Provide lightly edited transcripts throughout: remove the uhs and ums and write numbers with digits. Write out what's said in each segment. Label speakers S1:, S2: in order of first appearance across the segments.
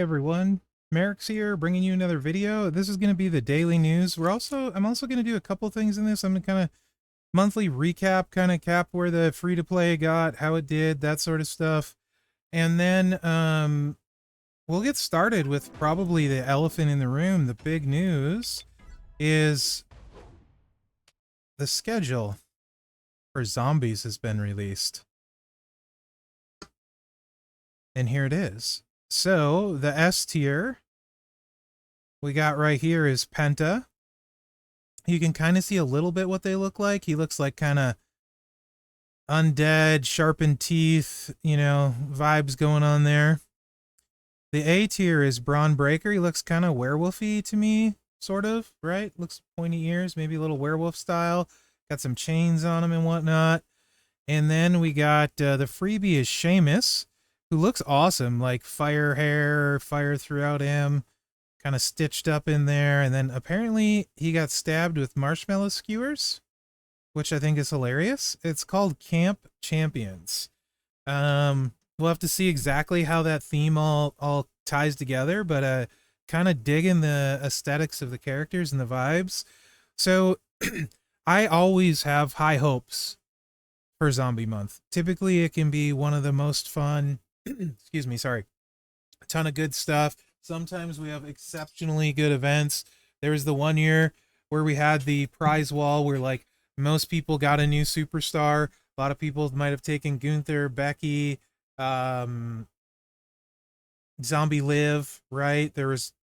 S1: everyone, Mherex here, bringing you another video. This is going to be the daily news. I'm also going to do a couple things in this. I'm going to kind of monthly recap, kind of cap where the free-to-play got, how it did, that sort of stuff. And then we'll get started with probably the elephant in the room. The big news is the schedule for zombies has been released. And here it is. So the S tier we got right here is Penta. You can kind of see a little bit what they look like. He looks like kind of undead, sharpened teeth, you know, vibes going on there. The A tier is Brawn Breaker. He looks kind of werewolfy to me, sort of, right? Looks pointy ears, maybe a little werewolf style. Got some chains on him and whatnot. And then we got the freebie is Seamus, who looks awesome, like fire hair, fire throughout him, kind of stitched up in there. And then apparently he got stabbed with marshmallow skewers, which I think is hilarious. It's called Camp Champions. We'll have to see exactly how that theme all ties together, but kind of digging the aesthetics of the characters and the vibes. So I always have high hopes for Zombie Month. Typically it can be one of the most fun, excuse me, sorry, a ton of good stuff. Sometimes we have exceptionally good events. There was the one year where we had the prize wall where like most people got a new superstar. A lot of people might have taken Gunther, Becky, Zombie Liv, right? There was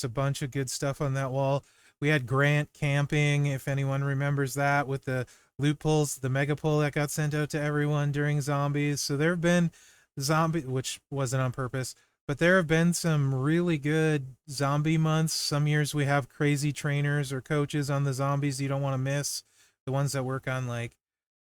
S1: a bunch of good stuff on that wall. We had Grant camping, if anyone remembers that, with the loopholes, the mega pull that got sent out to everyone during zombies. So there have been which wasn't on purpose, but there have been some really good zombie months. Some years we have crazy trainers or coaches on the zombies you don't want to miss. The ones that work on like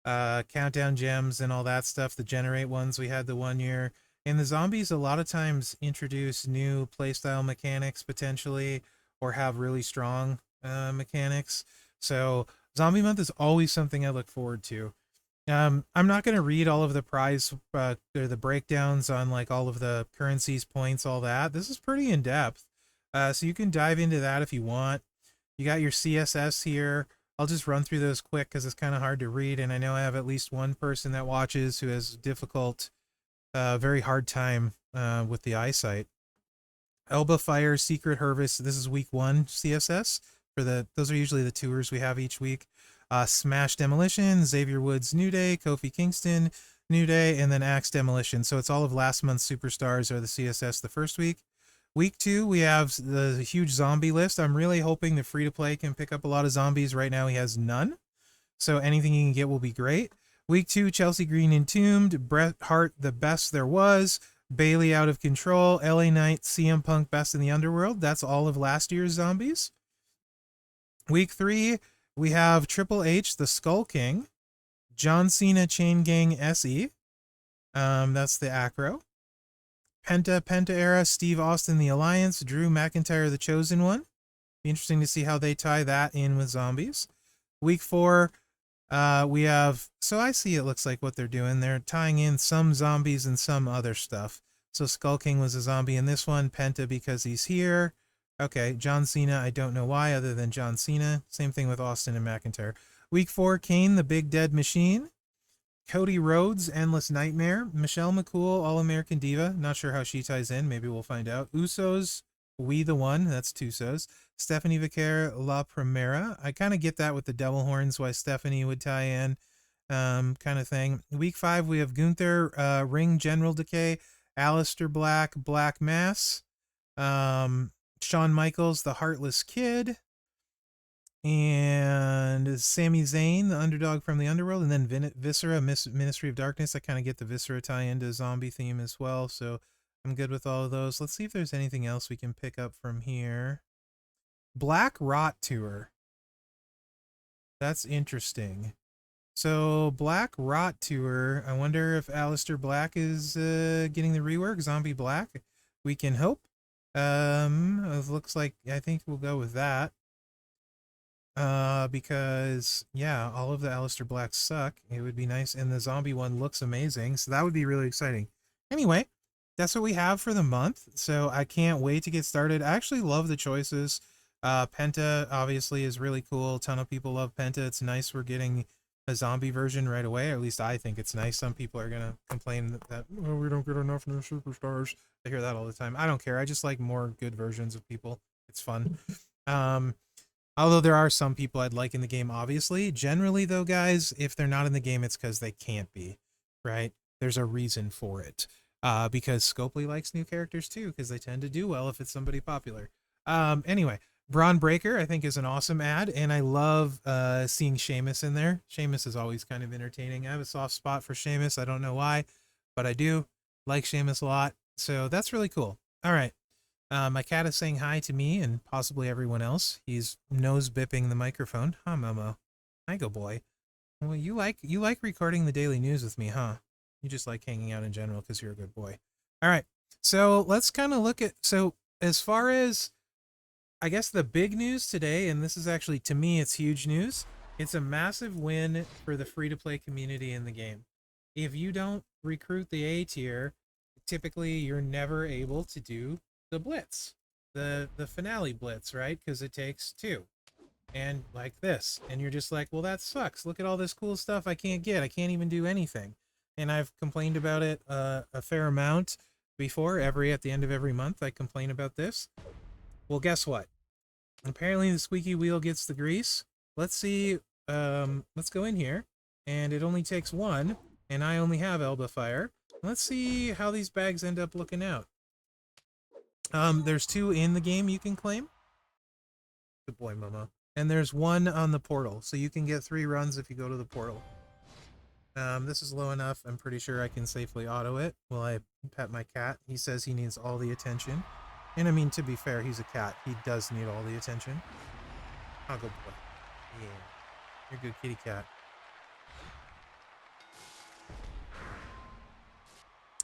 S1: countdown gems and all that stuff, the generate ones we had the one year. And the zombies a lot of times introduce new playstyle mechanics potentially, or have really strong mechanics. So Zombie Month is always something I look forward to. I'm not going to read all of the prize or the breakdowns on like all of the currencies, points, all that. This is pretty in depth. So you can dive into that if you want. You got your CSS here. I'll just run through those quick because it's kind of hard to read. And I know I have at least one person that watches who has very hard time with the eyesight. Elba Fire, Secret Harvest. This is week 1 CSS. Those are usually the tours we have each week. Smash Demolition, Xavier Woods New Day, Kofi Kingston New Day, and then Axe Demolition. So it's all of last month's superstars are the CSS the first week. Week 2, we have the huge zombie list. I'm really hoping the free-to-play can pick up a lot of zombies. Right now he has none. So anything you can get will be great. Week 2, Chelsea Green Entombed, Bret Hart The Best There Was, Bailey Out of Control, LA Knight, CM Punk Best in the Underworld. That's all of last year's zombies. Week 3, we have Triple H, the Skull King, John Cena, Chain Gang SE. That's the Acro. Penta Era, Steve Austin, The Alliance, Drew McIntyre, The Chosen One. Be interesting to see how they tie that in with zombies. Week 4, we have, so I see it looks like what they're doing. They're tying in some zombies and some other stuff. So Skull King was a zombie in this one, Penta because he's here. Okay, John Cena, I don't know why other than John Cena. Same thing with Austin and McIntyre. Week 4, Kane, the Big Dead Machine. Cody Rhodes, Endless Nightmare. Michelle McCool, All-American Diva. Not sure how she ties in. Maybe we'll find out. Usos, We the One. That's Tusos. Stephanie Vicaire, La Primera. I kind of get that with the Devil Horns, why Stephanie would tie in, kind of thing. Week 5, we have Gunther, Ring General Decay. Aleister Black, Black Mass. Shawn Michaels, the Heartless Kid, and Sami Zayn, the underdog from the underworld, and then Viscera, Ministry of Darkness. I kind of get the Viscera tie into zombie theme as well, so I'm good with all of those. Let's see if there's anything else we can pick up from here. Black Rot Tour. That's interesting. So Black Rot Tour, I wonder if Aleister Black is getting the rework, Zombie Black. We can hope. It looks like I think we'll go with that. Because yeah, all of the Aleister Blacks suck. It would be nice, and the zombie one looks amazing, so that would be really exciting. Anyway, that's what we have for the month. So I can't wait to get started. I actually love the choices. Penta obviously is really cool. A ton of people love Penta. It's nice we're getting a zombie version right away. Or at least I think it's nice. Some people are gonna complain that oh, we don't get enough new superstars. I hear that all the time. I don't care. I just like more good versions of people. It's fun. Um, Although there are some people I'd like in the game, obviously. Generally, though, guys, if they're not in the game, it's because they can't be, right? There's a reason for it. Because Scopely likes new characters too, because they tend to do well if it's somebody popular. Anyway, Braun Breaker, I think, is an awesome ad, and I love seeing Seamus in there. Seamus is always kind of entertaining. I have a soft spot for Seamus. I don't know why, but I do like Seamus a lot. So that's really cool. All right. My cat is saying hi to me and possibly everyone else. He's nose bipping the microphone. Huh, Momo? Hi, go boy. Well, you like recording the daily news with me, huh? You just like hanging out in general because you're a good boy. All right. So let's kind of look at as far as I guess the big news today, and this is actually to me it's huge news. It's a massive win for the free to play community in the game. If you don't recruit the A tier, typically you're never able to do the blitz, the finale blitz, right? Because it takes two, and like this, and you're just like, well, that sucks. Look at all this cool stuff I can't get. I can't even do anything, and I've complained about it a fair amount before. At the end of every month, I complain about this. Well, guess what? Apparently, the squeaky wheel gets the grease. Let's see. Let's go in here, and it only takes one, and I only have Elba Fire. Let's see how these bags end up looking out. There's two in the game you can claim. Good boy, Momo. And there's one on the portal, so you can get 3 runs if you go to the portal. This is low enough. I'm pretty sure I can safely auto it while I pet my cat. He says he needs all the attention. And I mean, to be fair, he's a cat. He does need all the attention. Oh, good boy. Yeah. You're a good kitty cat.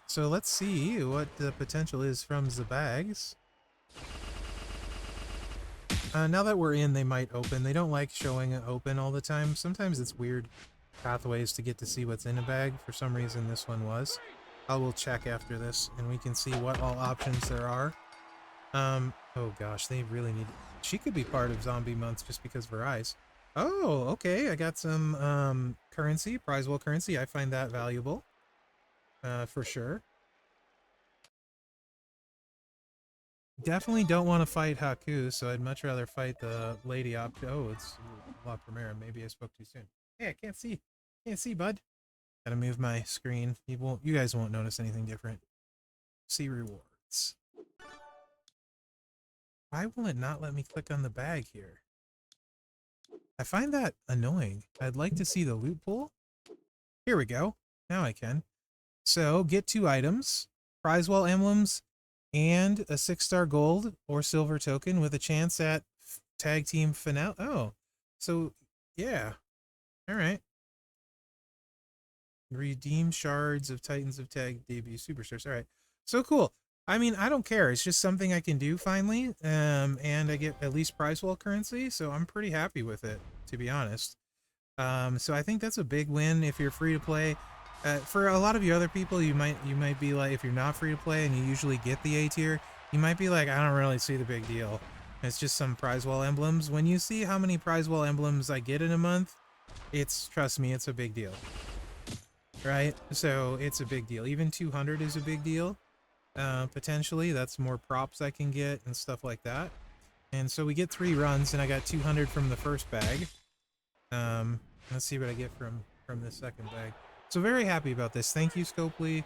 S1: So let's see what the potential is from the bags. Now that we're in, they might open. They don't like showing it open all the time. Sometimes it's weird pathways to get to see what's in a bag. For some reason, this one was. I will check after this, and we can see what all options there are. Oh gosh, they really need... She could be part of Zombie Month just because of her eyes. Oh, okay, I got some, currency, prize wall currency. I find that valuable. For sure. Definitely don't want to fight Haku, so I'd much rather fight the lady op... Oh, it's La Primera. Maybe I spoke too soon. Hey, I can't see. Can't see, bud. Gotta move my screen. You guys won't notice anything different. See rewards. Why will it not let me click on the bag here? I find that annoying. I'd like to see the loot pool. Here we go. Now I can. So, get 2 items, prize wall emblems, and a 6-star gold or silver token with a chance at tag team finale. Oh, so yeah. All right. Redeem shards of Titans of Tag debut superstars. All right. So cool. I mean, I don't care. It's just something I can do finally. And I get at least prize wall currency, so I'm pretty happy with it, to be honest. So I think that's a big win if you're free to play. For a lot of you other people, you might be like, if you're not free to play and you usually get the A tier, you might be like, I don't really see the big deal. It's just some prize wall emblems. When you see how many prize wall emblems I get in a month, trust me, it's a big deal. Right? So it's a big deal. Even 200 is a big deal. Potentially, that's more props I can get and stuff like that. And so we get 3 runs, and I got 200 from the first bag. Let's see what I get from the second bag. So very happy about this. Thank you, Scopely.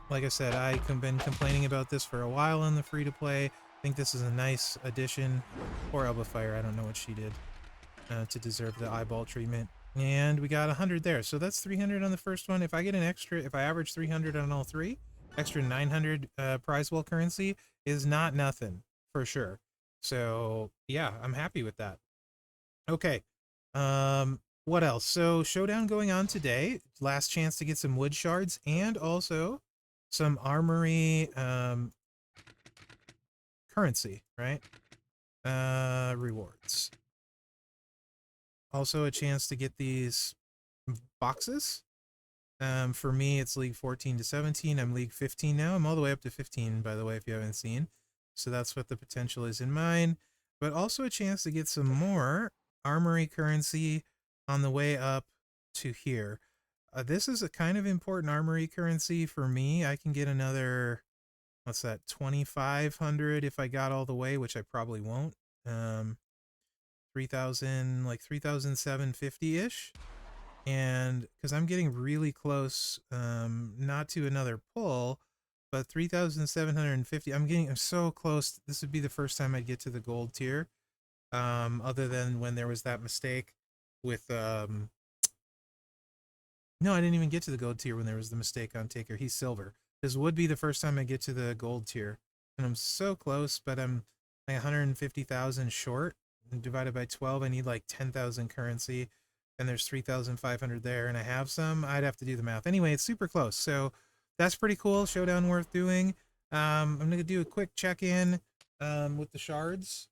S1: Like I said, I've been complaining about this for a while on the free-to-play. I think this is a nice addition. Poor Elba Fire, I don't know what she did to deserve the eyeball treatment. And we got 100 there. So that's 300 on the first one. If I get an extra, if I average 300 on all 3, extra 900 prize wall currency is not nothing, for sure. So, yeah, I'm happy with that. Okay. What else? So, showdown going on today. Last chance to get some wood shards and also some armory currency, right? Rewards. Also a chance to get these boxes. For me, it's League 14 to 17. I'm League 15 now. I'm all the way up to 15, by the way, if you haven't seen. So that's what the potential is in mine. But also a chance to get some more armory currency on the way up to here. This is a kind of important armory currency for me. I can get another, what's that, 2,500 if I got all the way, which I probably won't. 3,000, like 3,750-ish. And because I'm getting really close, not to another pull, but 3,750. I'm so close. This would be the first time I'd get to the gold tier, other than when there was that mistake with, no, I didn't even get to the gold tier when there was the mistake on Taker. He's silver. This would be the first time I get to the gold tier, and I'm so close, but I'm like 150,000 short. And divided by 12, I need like 10,000 currency, and there's 3,500 there, and I have some. I'd have to do the math. Anyway, it's super close, so that's pretty cool. Showdown worth doing. I'm going to do a quick check-in with the shards.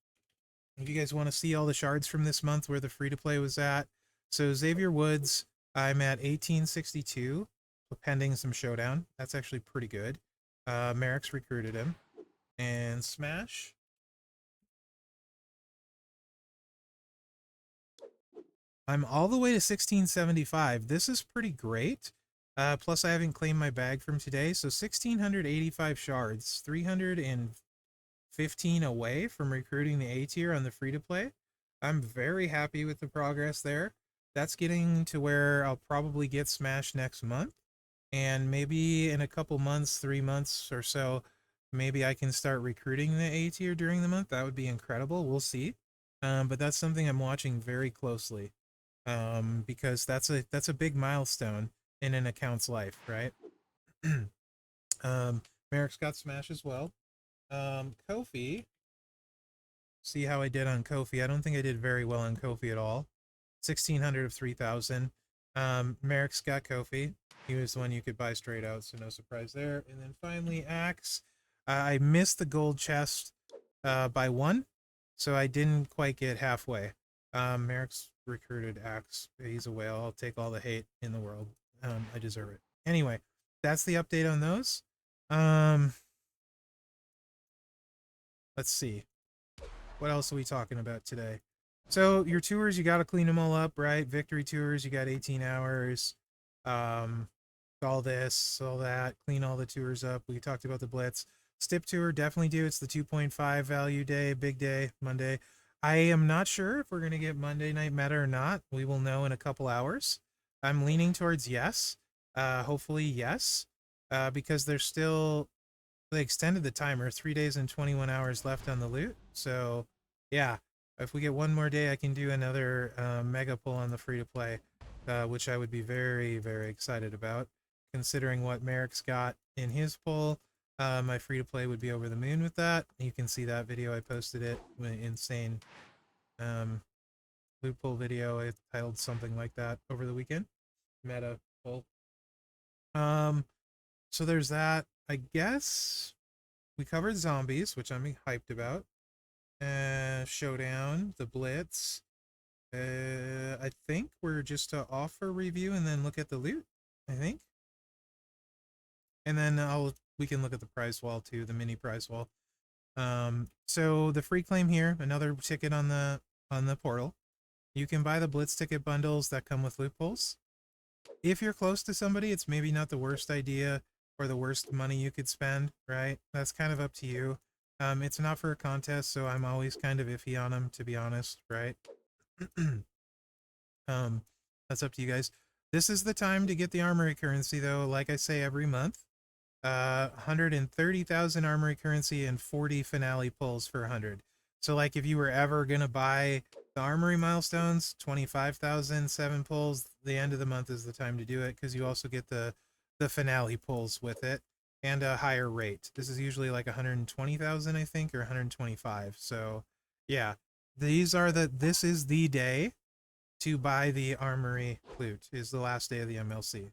S1: If you guys want to see all the shards from this month where the free-to-play was at. So Xavier Woods, I'm at 1862, pending some showdown. That's actually pretty good. Mherex recruited him. And Smash, I'm all the way to 1675. This is pretty great. Plus, I haven't claimed my bag from today. So 1,685 shards, 315 away from recruiting the A tier on the free-to-play. I'm very happy with the progress there. That's getting to where I'll probably get Smash next month. And maybe in a couple months, 3 months or so, maybe I can start recruiting the A tier during the month. That would be incredible. We'll see. But that's something I'm watching very closely, because that's a big milestone in an account's life, right? Mherex got Smash as well. Kofi, see how I did on Kofi. I don't think I did very well on Kofi at all. 1,600 of 3,000. Mherex got Kofi. He was the one you could buy straight out, so no surprise there. And then finally, Axe. I missed the gold chest by 1, so I didn't quite get halfway. Mherex recruited Axe. He's a whale. I'll take all the hate in the world. I deserve it. Anyway, that's the update on those. Let's see. What else are we talking about today? So your tours, you got to clean them all up, right? Victory tours, you got 18 hours. All this, all that, clean all the tours up. We talked about the Blitz. Stip tour, definitely do. It's the 2.5 value day, big day, Monday. I am not sure if we're going to get Monday Night Meta or not. We will know in a couple hours. I'm leaning towards yes. Hopefully yes. Because there's still, they extended the timer, 3 days and 21 hours left on the loot. So yeah, if we get one more day, I can do another mega pull on the free-to-play, which I would be very, very excited about. Considering what Mherex got in his pull, my free-to-play would be over the moon with that. You can see that video. I posted it. Insane loot pull video. I titled something like that over the weekend. Meta pull. So there's that. I guess we covered zombies, which I'm hyped about. Showdown, the Blitz. I think we're just to offer review and then look at the loot, I think. And then we can look at the prize wall too, the mini prize wall. So the free claim here, another ticket on the portal. You can buy the Blitz ticket bundles that come with loot pulls. If you're close to somebody, it's maybe not the worst idea or the worst money you could spend, right? That's kind of up to you. It's not for a contest, so I'm always kind of iffy on them, to be honest, right? That's up to you guys. This is the time to get the armory currency, though. Like I say every month, 130,000 armory currency and 40 finale pulls for 100. So, like, if you were ever gonna buy the armory milestones, 25,000, 7 pulls. The end of the month is the time to do it, because you also get the finale pulls with it and a higher rate. This is usually like 120,000, I think, or 125. So, yeah, this is the day to buy the armory loot. Is the last day of the MLC.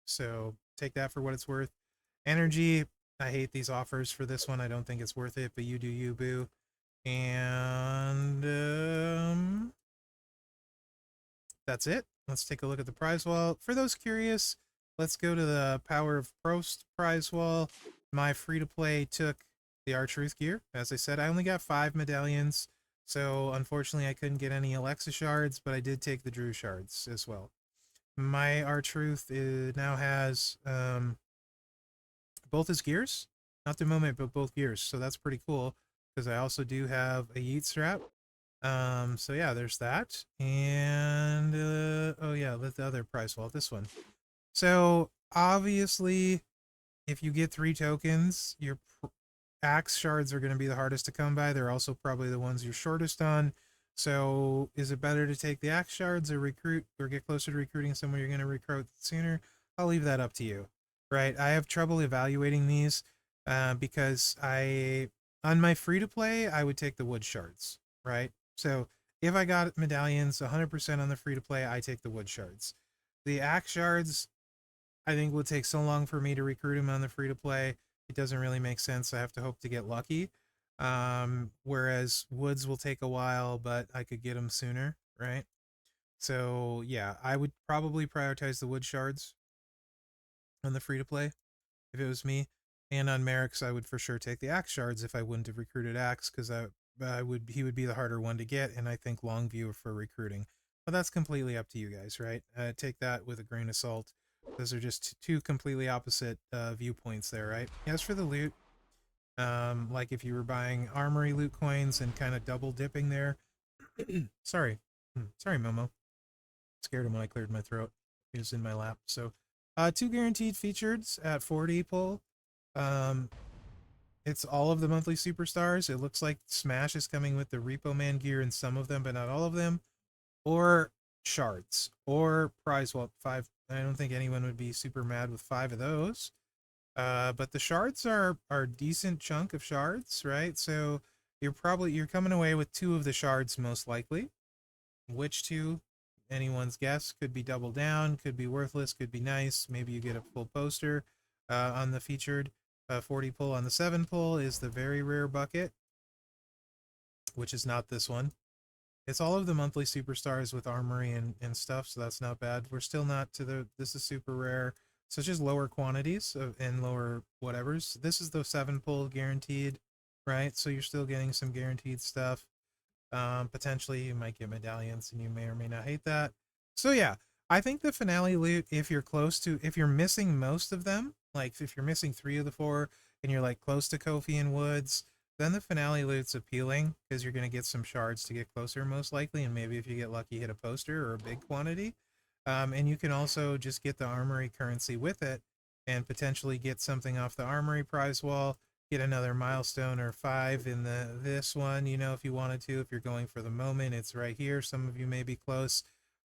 S1: So take that for what it's worth. Energy, I hate these offers for this one. I don't think it's worth it, but you do you, boo. And that's it. let's take a look at the prize wall. For those curious, let's go to the Power of Prost prize wall. My free-to-play took the R-Truth gear. As I said, I only got 5 medallions, so unfortunately I couldn't get any Alexa shards, but I did take the Drew shards as well. My R-Truth now has both his gears. Not the moment, but both gears. So that's pretty cool, because I also do have a yeet strap. So yeah, there's that. And, oh yeah, the other prize wall, this one. So obviously, if you get 3 tokens, your axe shards are going to be the hardest to come by. They're also probably the ones you're shortest on. So is it better to take the axe shards or recruit or get closer to recruiting someone you're going to recruit sooner? I'll leave that up to you, right? I have trouble evaluating these because on my free to play, I would take the wood shards, right? So if I got medallions 100% on the free to play, I take the wood shards. The axe shards, I think, would take so long for me to recruit them on the free to play. It doesn't really make sense. I have to hope to get lucky. Whereas woods will take a while, but I could get them sooner, right? So yeah, I would probably prioritize the wood shards on the free to play if it was me. And on Mherex, I would for sure take the axe shards if I wouldn't have recruited axe, because he would be the harder one to get, and I think Longview for recruiting. But that's completely up to you guys, right? Take that with a grain of salt. Those are just two completely opposite viewpoints there, right? As for the loot, like if you were buying armory loot coins and kind of double dipping there. Sorry. Sorry, Momo. Scared him when I cleared my throat. He was in my lap. So, 2 guaranteed features at 40 pull. It's all of the monthly superstars. It looks like Smash is coming with the Repo Man gear in some of them, but not all of them. Or shards. Or prize vault 5. I don't think anyone would be super mad with 5 of those. But the shards are a decent chunk of shards, right? So you're coming away with 2 of the shards most likely. Which 2? Anyone's guess. Could be double down, could be worthless, could be nice. Maybe you get a full poster on the featured 40 pull. On the 7 pull is the very rare bucket, which is not this one. It's all of the monthly superstars with armory and stuff, so that's not bad. We're still not to the, this is super rare. So it's just lower quantities and lower whatevers. This is the 7 pull guaranteed, right? So you're still getting some guaranteed stuff. Potentially you might get medallions and you may or may not hate that. So yeah, I think the finale loot, if you're missing most of them, like if you're missing 3 of the 4 and you're like close to Kofi and Woods, then the finale loot's appealing because you're going to get some shards to get closer most likely, and maybe if you get lucky hit a poster or a big quantity. And you can also just get the armory currency with it and potentially get something off the armory prize wall, get another milestone or 5 in this one, you know, if you wanted to. If you're going for the moment, it's right here. Some of you may be close.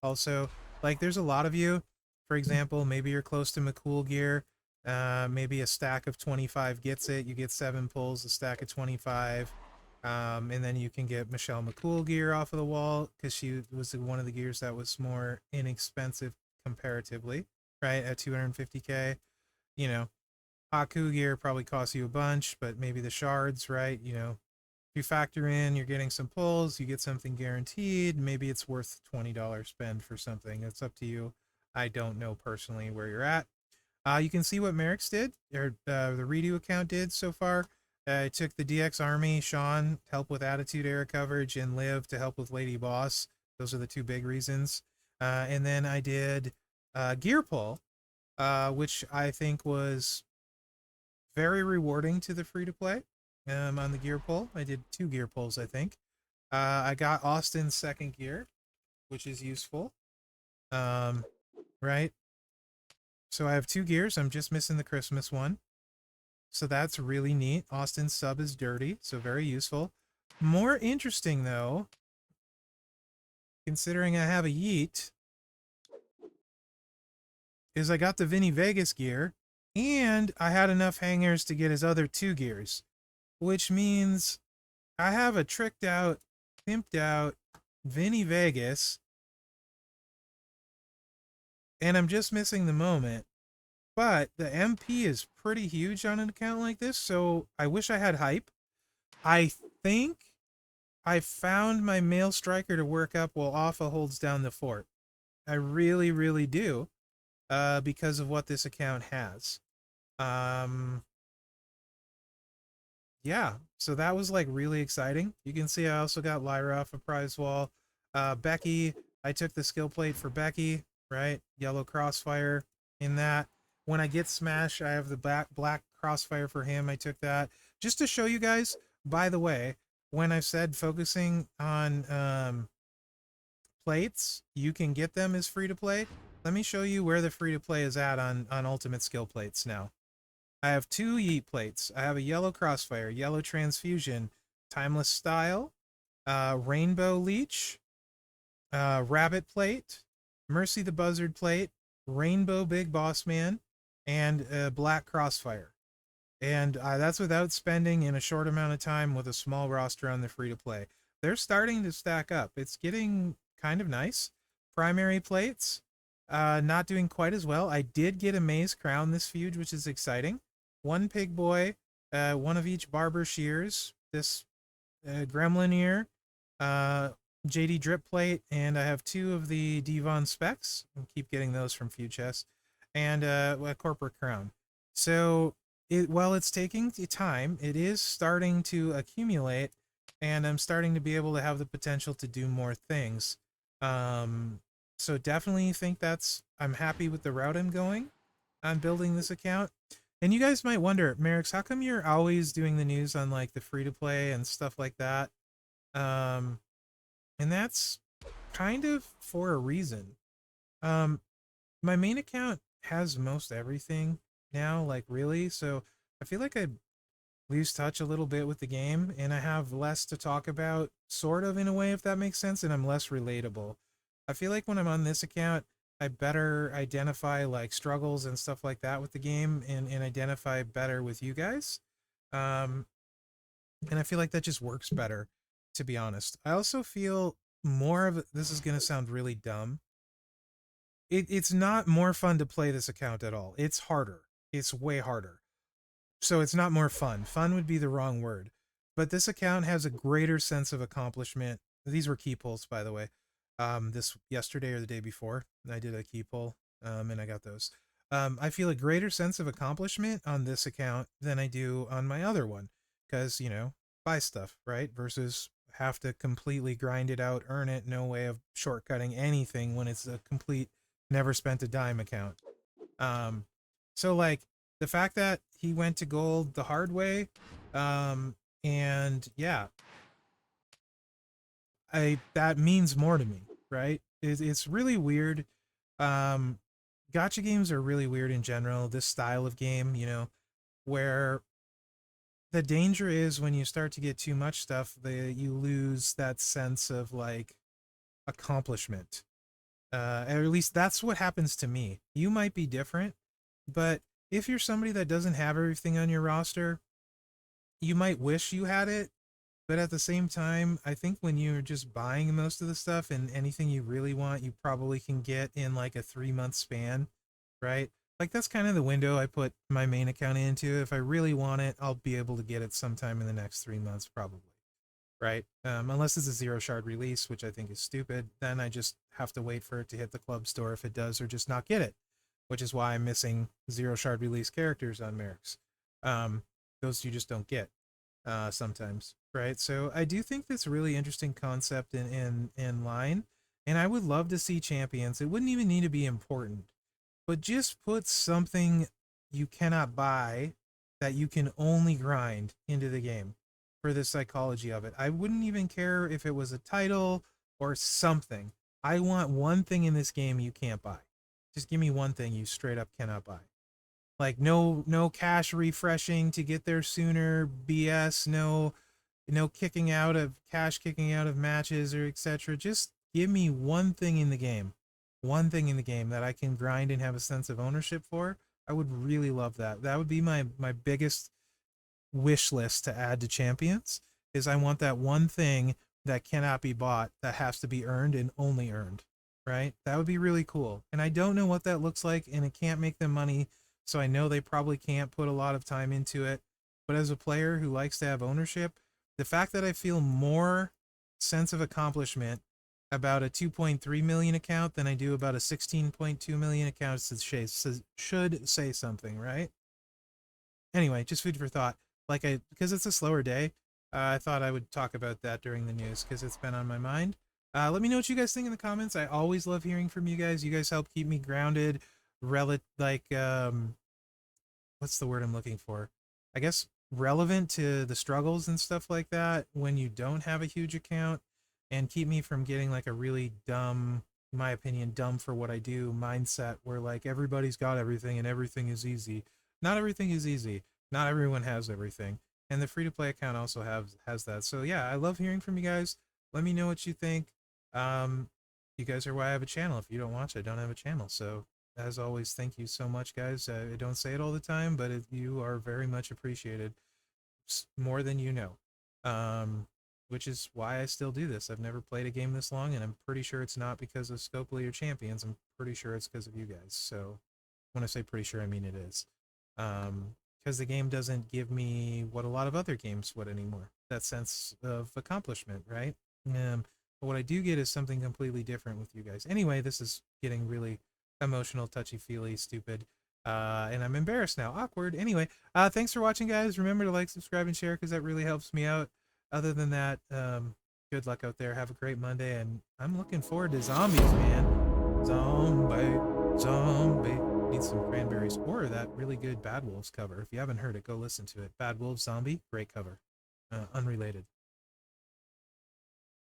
S1: Also, like there's a lot of you, for example, maybe you're close to McCool gear. Maybe a stack of 25 gets it. You get 7 pulls, a stack of 25. And then you can get Michelle McCool gear off of the wall because she was one of the gears that was more inexpensive comparatively, right? At 250k. You know, Haku gear probably costs you a bunch, but maybe the shards, right? You know, if you factor in you're getting some pulls, you get something guaranteed. Maybe it's worth $20 spend for something. It's up to you. I don't know personally where you're at. You can see what Mherex did, or the redo account did so far. I took the DX Army, Sean, to help with Attitude Era coverage, and Liv to help with Lady Boss. Those are the 2 big reasons. And then I did Gear Pull, which I think was very rewarding to the free-to-play on the Gear Pull. I did 2 Gear Pulls, I think. I got Austin's 2nd gear, which is useful. Right? So I have 2 gears. I'm just missing the Christmas one. So that's really neat. Austin's sub is dirty, so very useful. More interesting, though, considering I have a yeet, is I got the Vinny Vegas gear, and I had enough hangers to get his other 2 gears, which means I have a tricked out, pimped out Vinny Vegas, and I'm just missing the moment. But the MP is pretty huge on an account like this, so I wish I had hype. I think I found my male striker to work up while Alpha holds down the fort. I really, really do, because of what this account has. Um, yeah, so that was like really exciting. You can see I also got Lyra off a prize wall. Becky, I took the skill plate for Becky, right? Yellow crossfire in that. When I get Smash, I have the black crossfire for him. I took that just to show you guys. By the way, when I said focusing on plates, you can get them as free to play. Let me show you where the free to play is at on Ultimate Skill Plates now. I have 2 Yeet plates. I have a yellow crossfire, yellow transfusion, timeless style, rainbow leech, rabbit plate, mercy the buzzard plate, rainbow big boss man, and black crossfire. And that's without spending in a short amount of time with a small roster on the free to play. They're starting to stack up. It's getting kind of nice. Primary plates, not doing quite as well. I did get a maze crown this feud, which is exciting. 1 pig boy, 1 of each barber shears, this gremlin ear, JD drip plate, and I have 2 of the Devon specs. I keep getting those from feud chests, and a corporate crown. So while it's taking time, it is starting to accumulate, and I'm starting to be able to have the potential to do more things. So definitely think I'm happy with the route I'm going on building this account. And you guys might wonder, Mherex, how come you're always doing the news on like the free to play and stuff like that? And that's kind of for a reason. My main account has most everything now, like really, so I feel like I lose touch a little bit with the game, and I have less to talk about, sort of in a way, if that makes sense, and I'm less relatable. I feel like when I'm on this account, I better identify like struggles and stuff like that with the game, and identify better with you guys. Um, and I feel like that just works better, to be honest. I also feel more of this is gonna sound really dumb. It's not more fun to play this account at all. It's harder. It's way harder. So it's not more fun. Fun would be the wrong word. But this account has a greater sense of accomplishment. These were key pulls, by the way. This yesterday or the day before, I did a key pull, and I got those. I feel a greater sense of accomplishment on this account than I do on my other one, because buy stuff, right? Versus have to completely grind it out, earn it. No way of shortcutting anything when it's a complete never spent a dime account. Um, so like the fact that he went to gold the hard way, and yeah, that means more to me, right? It's really weird. Um, Gotcha games are really weird in general. This style of game, where the danger is when you start to get too much stuff, you lose that sense of like accomplishment. Or at least that's what happens to me. You might be different, but if you're somebody that doesn't have everything on your roster, you might wish you had it. But at the same time, I think when you're just buying most of the stuff and anything you really want, you probably can get in like a 3-month span, right? Like that's kind of the window I put my main account into. If I really want it, I'll be able to get it sometime in the next 3 months, probably, right? Unless it's a 0 shard release, which I think is stupid, then I just have to wait for it to hit the club store if it does, or just not get it, which is why I'm missing 0 shard release characters on Mherex. Those you just don't get sometimes, right? So I do think that's a really interesting concept in line, and I would love to see champions. It wouldn't even need to be important, but just put something you cannot buy that you can only grind into the game for the psychology of it. I wouldn't even care if it was a title or something. I want one thing in this game you can't buy. Just give me one thing you straight up cannot buy. Like no cash refreshing to get there sooner, BS, no kicking out of matches or etc. Just give me one thing in the game. One thing in the game that I can grind and have a sense of ownership for. I would really love that. That would be my biggest wish list to add to champions, is I want that one thing that cannot be bought, that has to be earned and only earned, right? That would be really cool. And I don't know what that looks like, and it can't make them money, so I know they probably can't put a lot of time into it. But as a player who likes to have ownership, the fact that I feel more sense of accomplishment about a 2.3 million account than I do about a 16.2 million account. So should say something, right? Anyway, just food for thought. Because it's a slower day, I thought I would talk about that during the news because it's been on my mind. Let me know what you guys think in the comments. I always love hearing from you guys. You guys help keep me grounded, what's the word I'm looking for? I guess relevant to the struggles and stuff like that when you don't have a huge account, and keep me from getting like a really dumb, in my opinion, dumb for what I do mindset where like everybody's got everything and everything is easy. Not everything is easy. Not everyone has everything. And the free to play account also has that. So yeah, I love hearing from you guys. Let me know what you think. You guys are why I have a channel. If you don't watch, I don't have a channel. So as always, thank you so much, guys. I don't say it all the time, but you are very much appreciated, more than you know. Which is why I still do this. I've never played a game this long, and I'm pretty sure it's not because of Scopely or Champions. I'm pretty sure it's because of you guys. So when I say pretty sure, I mean it is. Because the game doesn't give me what a lot of other games would anymore. That sense of accomplishment, right? But what I do get is something completely different with you guys. Anyway, this is getting really emotional, touchy-feely, stupid. And I'm embarrassed now. Awkward. Anyway, thanks for watching, guys. Remember to like, subscribe, and share because that really helps me out. Other than that, good luck out there. Have a great Monday, and I'm looking forward to zombies, man. Zombie. Need some cranberries or that really good Bad Wolves cover. If you haven't heard it, go listen to it. Bad Wolves Zombie, great cover. Unrelated.